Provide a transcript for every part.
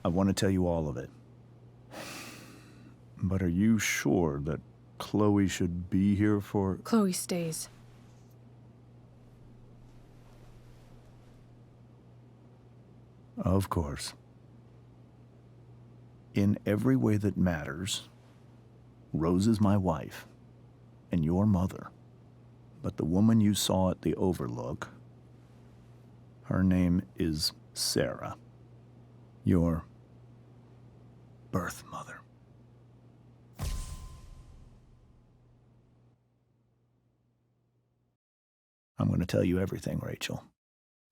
I want to tell you all of it. But are you sure that Chloe should be here for... Chloe stays. Of course. In every way that matters, Rose is my wife and your mother. But the woman you saw at the Overlook, her name is Sarah, your birth mother. I'm going to tell you everything, Rachel.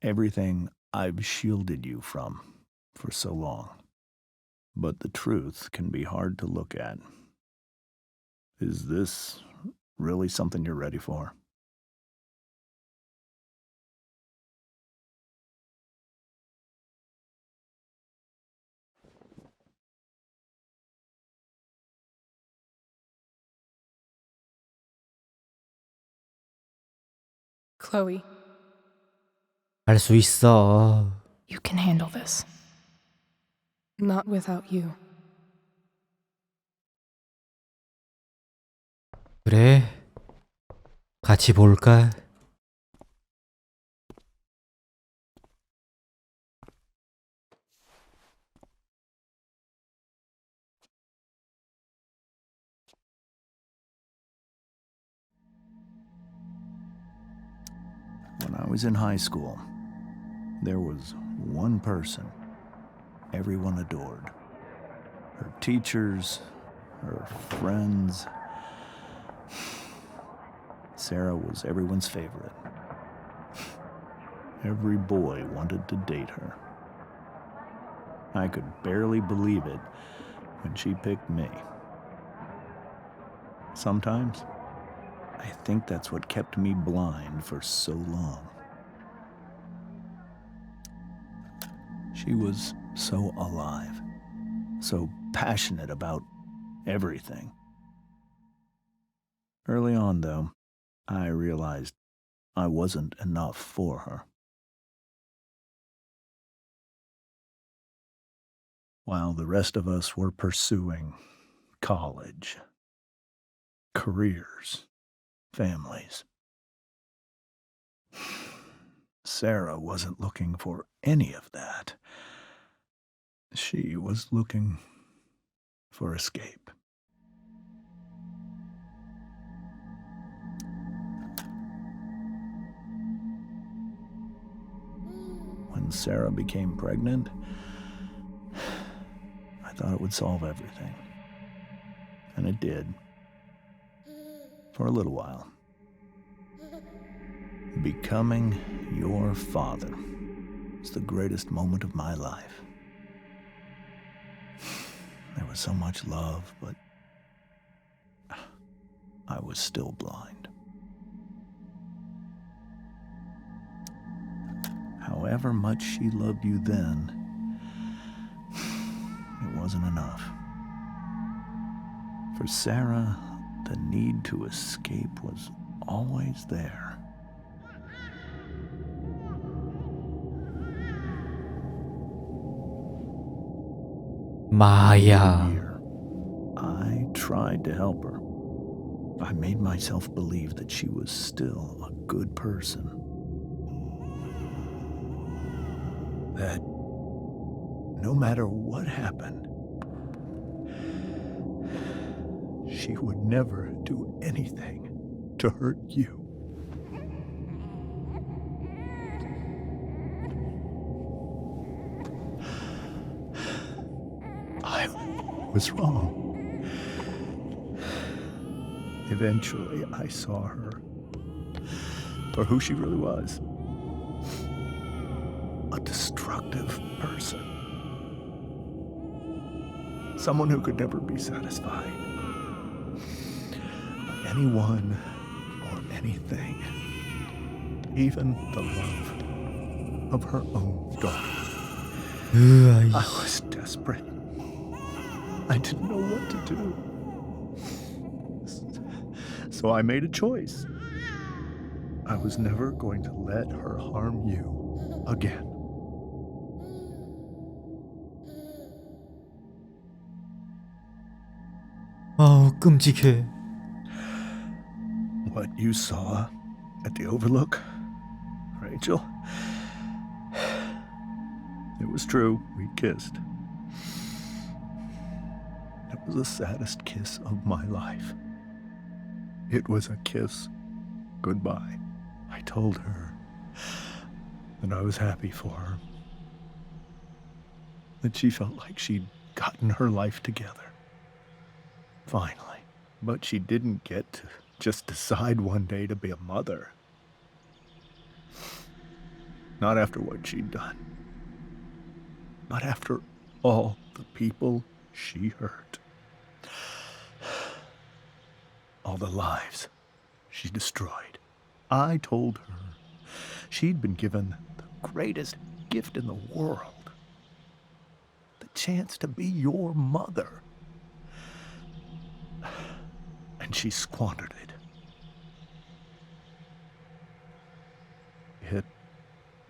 Everything I've shielded you from for so long. But the truth can be hard to look at. Is this really something you're ready for? Chloe, 할 수 있어. you can handle this. Not without you. 그래. 같이 볼까? When I was in high school, there was one person everyone adored. Her teachers, her friends. Sarah was everyone's favorite. Every boy wanted to date her. I could barely believe it when she picked me. Sometimes, I think that's what kept me blind for so long. She was so alive, so passionate about everything. Early on, though, I realized I wasn't enough for her. While the rest of us were pursuing college, careers, families, Sarah wasn't looking for any of that. She was looking for escape. When Sarah became pregnant, I thought it would solve everything. And it did. For a little while. Becoming your father was the greatest moment of my life. There was so much love, but I was still blind. However much she loved you then, it wasn't enough. For Sarah, the need to escape was always there. 마야. I tried to help her. I made myself believe that she was still a good person. That no matter what happened, she would never do anything to hurt you. I was wrong. Eventually, I saw her for who she really was. A destructive person. Someone who could never be satisfied by anyone or anything. Even the love of her own daughter. I was desperate. I didn't know what to do. So I made a choice. I was never going to let her harm you again. 끔찍해. What you saw at the Overlook, Rachel, it was true. We kissed. It was the saddest kiss of my life. It was a kiss goodbye. I told her that I was happy for her, that she felt like she'd gotten her life together. Finally. But she didn't get to just decide one day to be a mother. Not after what she'd done. Not after all the people she hurt. All the lives she destroyed. I told her she'd been given the greatest gift in the world. The chance to be your mother. And she squandered it. It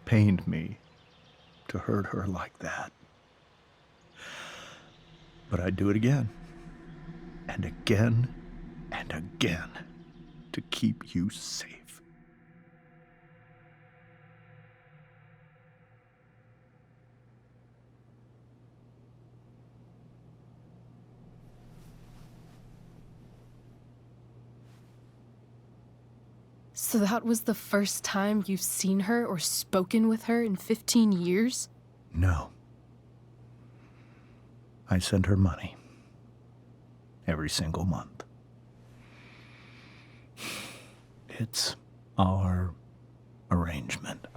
pained me to hurt her like that. But I'd do it again, and again, and again, to keep you safe. So that was the first time you've seen her or spoken with her in 15 years? No. I sent her money. Every single month. It's our arrangement.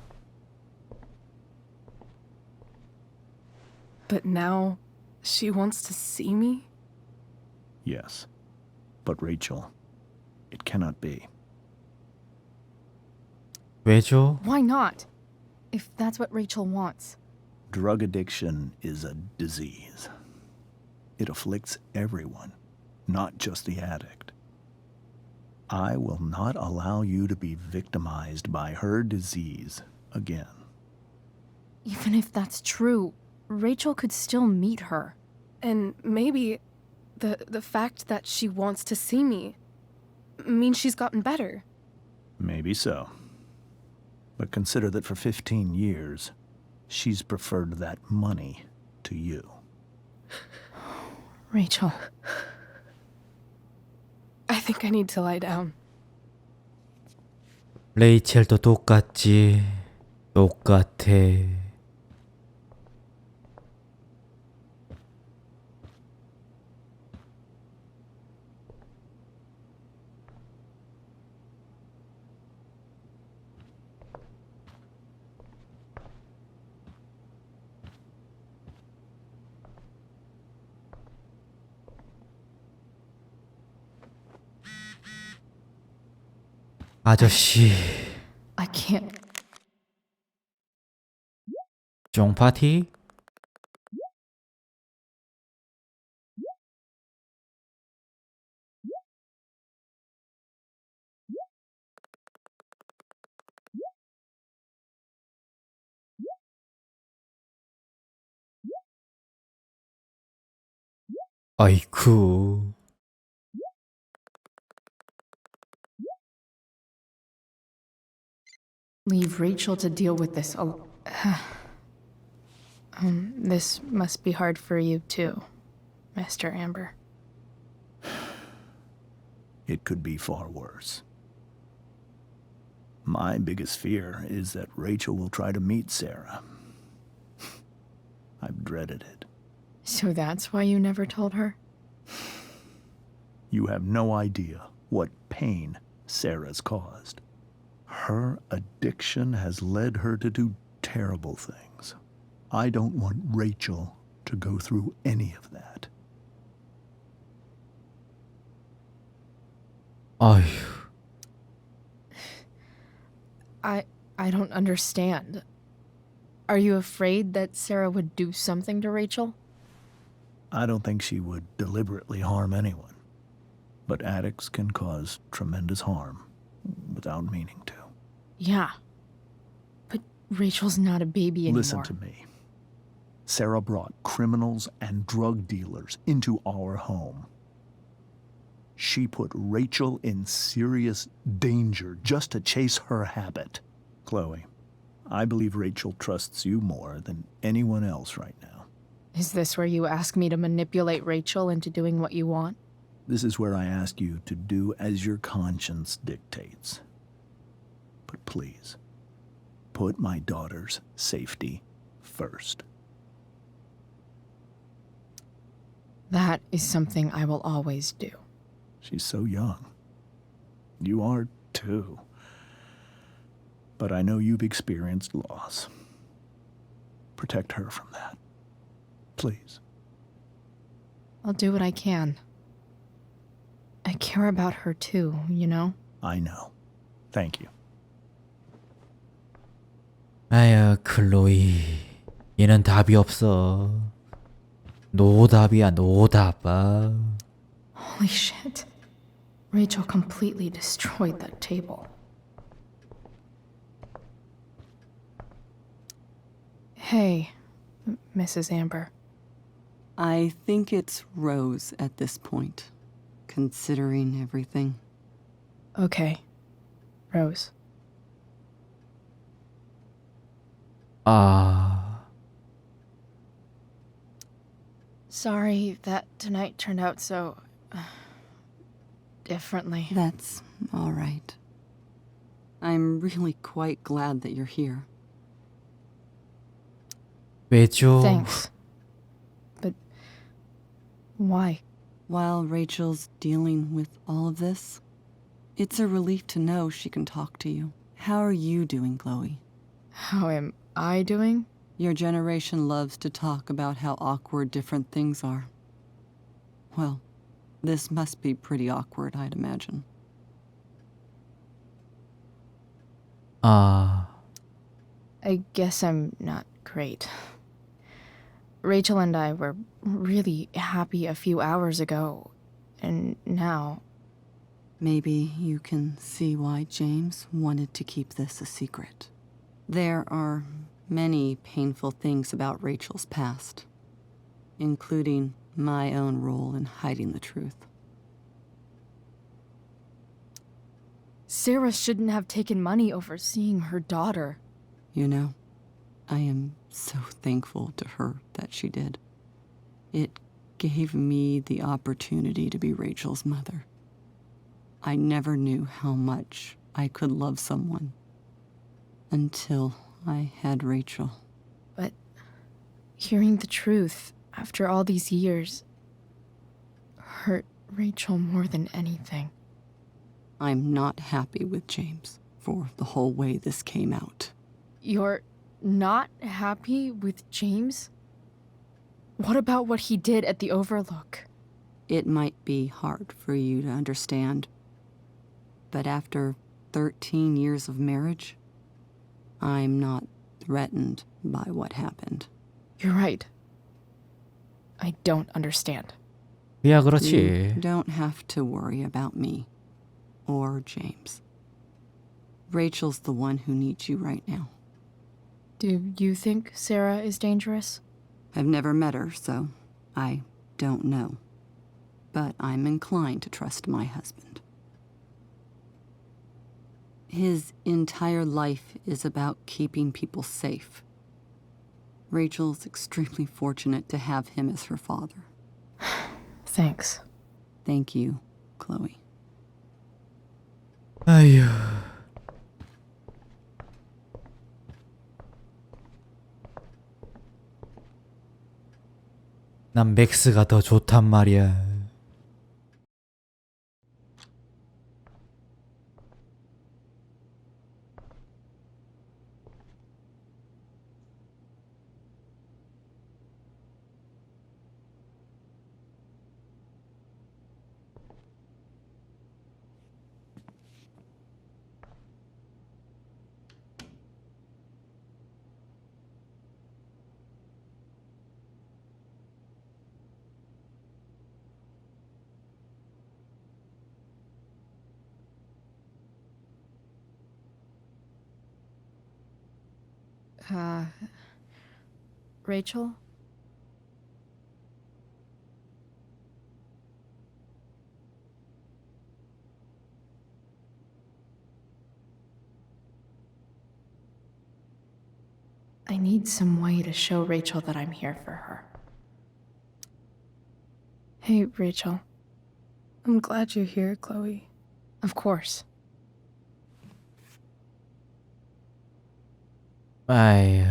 But now she wants to see me? Yes. But Rachel, it cannot be. 왜죠? Why not? If that's what Rachel wants. Drug addiction is a disease. It afflicts everyone, not just the addict. I will not allow you to be victimized by her disease again. Even if that's true, Rachel could still meet her. And maybe the fact that she wants to see me means she's gotten better. Maybe so. But consider that for 15 years, she's preferred that money to you. Rachel. I think I need to lie down. 레이첼도 똑같지. 똑같아. 아저씨, I can't. 쫑파티? 아이쿠. Leave Rachel to deal with this. This must be hard for you too, Mr. Amber. It could be far worse. My biggest fear is that Rachel will try to meet Sarah. I've dreaded it. So that's why you never told her? You have no idea what pain Sarah's caused. Her addiction has led her to do terrible things. I don't want Rachel to go through any of that. 아휴. I don't understand. Are you afraid that Sarah would do something to Rachel? I don't think she would deliberately harm anyone. But addicts can cause tremendous harm without meaning to. Yeah. But Rachel's not a baby anymore. Listen to me. Sarah brought criminals and drug dealers into our home. She put Rachel in serious danger just to chase her habit. Chloe, I believe Rachel trusts you more than anyone else right now. Is this where you ask me to manipulate Rachel into doing what you want? This is where I ask you to do as your conscience dictates. But please, put my daughter's safety first. That is something I will always do. She's so young. You are too. But I know you've experienced loss. Protect her from that. Please. I'll do what I can. I care about her too, you know? I know. Thank you. 아야, 클로이. 얘는 답이 없어. 노답이야, 노답. Holy shit. Rachel completely destroyed that table. Hey, Mrs. Amber. I think it's Rose at this point, considering everything. Okay. Rose. Sorry that tonight turned out so differently. That's all right. I'm really quite glad that you're here. 왜죠? Thanks. But why? While Rachel's dealing with all of this, it's a relief to know she can talk to you. How are you doing, Chloe? How am I doing? Your generation loves to talk about how awkward different things are. Well, this must be pretty awkward, I'd imagine. I guess I'm not great. Rachel and I were really happy a few hours ago, and now... Maybe you can see why James wanted to keep this a secret. There are many painful things about Rachel's past, including my own role in hiding the truth. Sarah shouldn't have taken money over seeing her daughter. You know, I am so thankful to her that she did. It gave me the opportunity to be Rachel's mother. I never knew how much I could love someone until I had Rachel. But hearing the truth after all these years hurt Rachel more than anything. I'm not happy with James for the whole way this came out. You're not happy with James? What about what he did at the Overlook? It might be hard for you to understand, but after 13 years of marriage, I'm not threatened by what happened. You're right. I don't understand. 야, You 그렇지. don't have to worry about me or James. Rachel's the one who needs you right now. Do you think Sarah is dangerous? I've never met her, so I don't know. But I'm inclined to trust my husband. His entire life is about keeping people safe. Rachel's extremely fortunate to have him as her father. Thanks. Thank you, Chloe. 아휴. 난 맥스가 더 좋단 말이야. Rachel? I need some way to show Rachel that I'm here for her. Hey, Rachel. I'm glad you're here, Chloe. Of course. 아유.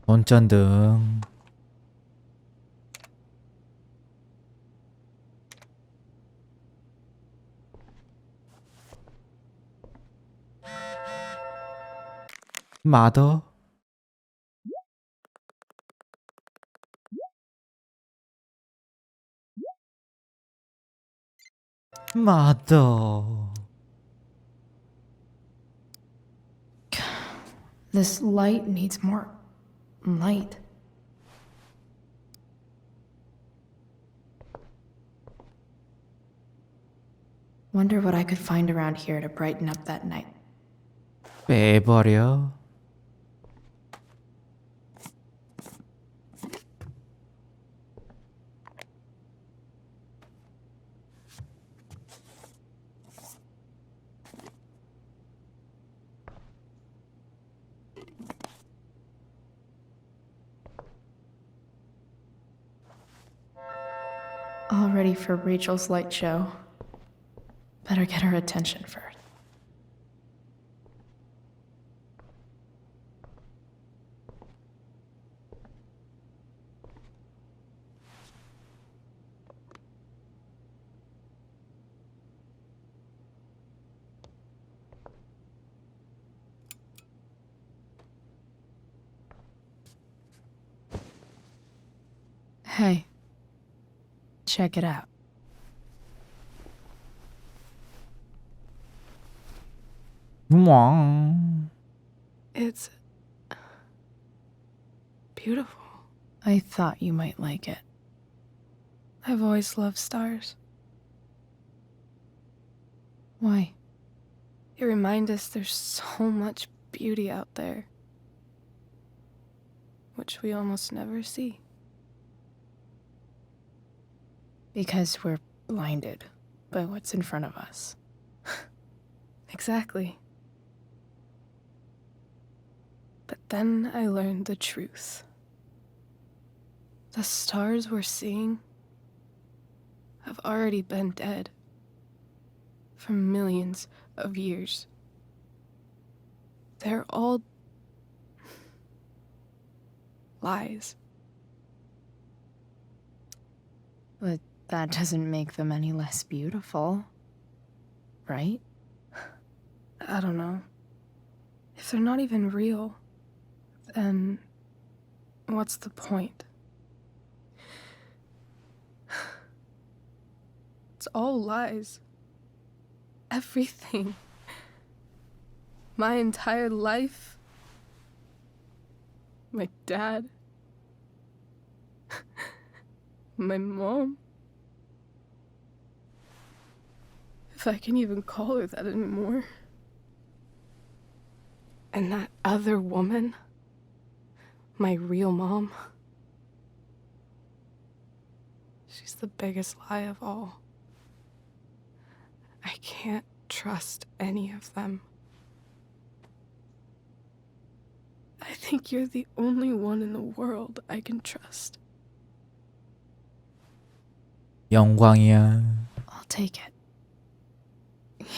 손전등. 마더. 마더. This light needs more light. Wonder what I could find around here to brighten up that night. 빼버려. All ready for Rachel's light show. Better get her attention first. Hey, check it out. 왕. It's beautiful. I thought you might like it. I've always loved stars. Why? They remind us there's so much beauty out there, which we almost never see. Because we're blinded by what's in front of us. Exactly. But then I learned the truth. The stars we're seeing have already been dead for millions of years. They're all lies. But that doesn't make them any less beautiful, right? I don't know. If they're not even real, then what's the point? It's all lies. Everything. My entire life. My dad. My mom. If I can even call her that anymore. And that other woman. My real mom. She's the biggest lie of all. I can't trust any of them. I think you're the only one in the world I can trust. 영광이야. I'll take it.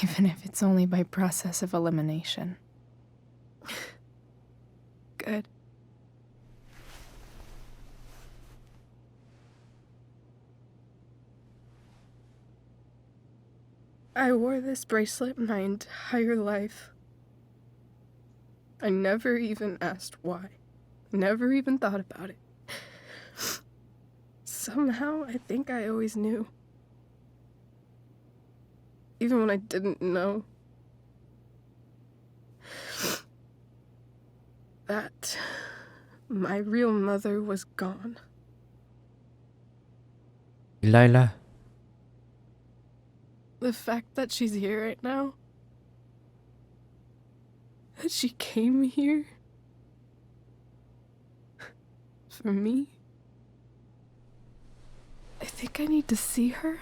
Even if it's only by process of elimination. Good. I wore this bracelet my entire life. I never even asked why. Never even thought about it. Somehow, I think I always knew. Even when I didn't know. That my real mother was gone. 일라. The fact that she's here right now, that she came here for me, I think I need to see her.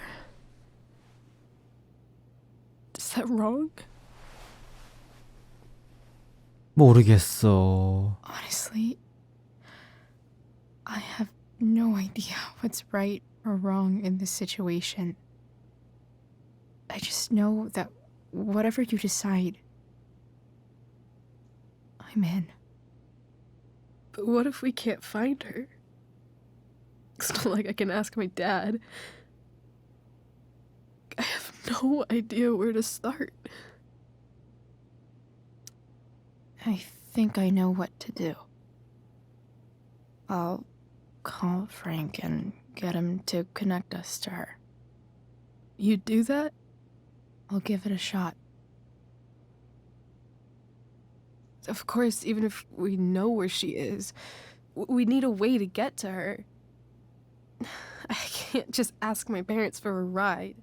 Is that wrong? 모르겠어. Honestly, I have no idea what's right or wrong in this situation. I just know that whatever you decide, I'm in. But what if we can't find her? It's not like I can ask my dad. I have no idea where to start. I think I know what to do. I'll call Frank and get him to connect us to her. You'd do that? I'll give it a shot. Of course, even if we know where she is, we need a way to get to her. I can't just ask my parents for a ride.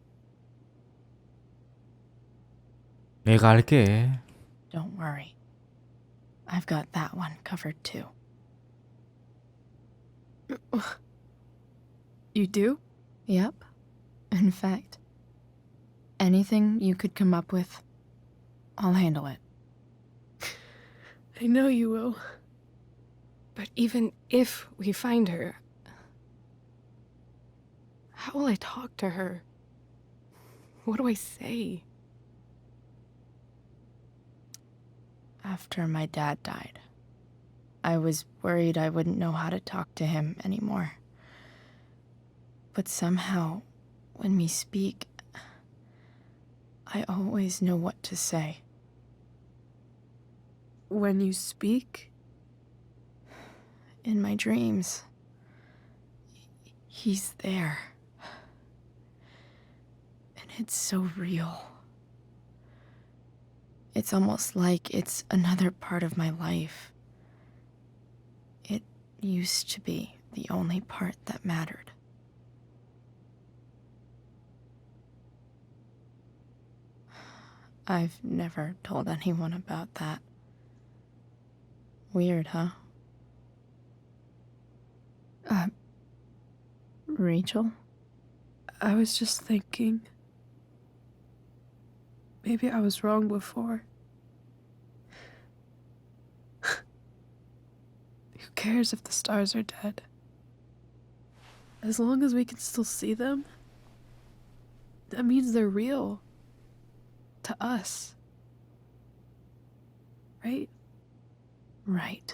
내가 할게. Don't worry. I've got that one covered too. You do? Yep. In fact, anything you could come up with, I'll handle it. I know you will. But even if we find her, how will I talk to her? What do I say? After my dad died, I was worried I wouldn't know how to talk to him anymore. But somehow, when we speak, I always know what to say. When you speak? In my dreams. He's there. And it's so real. It's almost like it's another part of my life. It used to be the only part that mattered. I've never told anyone about that. Weird, huh? Rachel? I was just thinking. Maybe I was wrong before. Who cares if the stars are dead? As long as we can still see them, that means they're real. To us. Right? Right.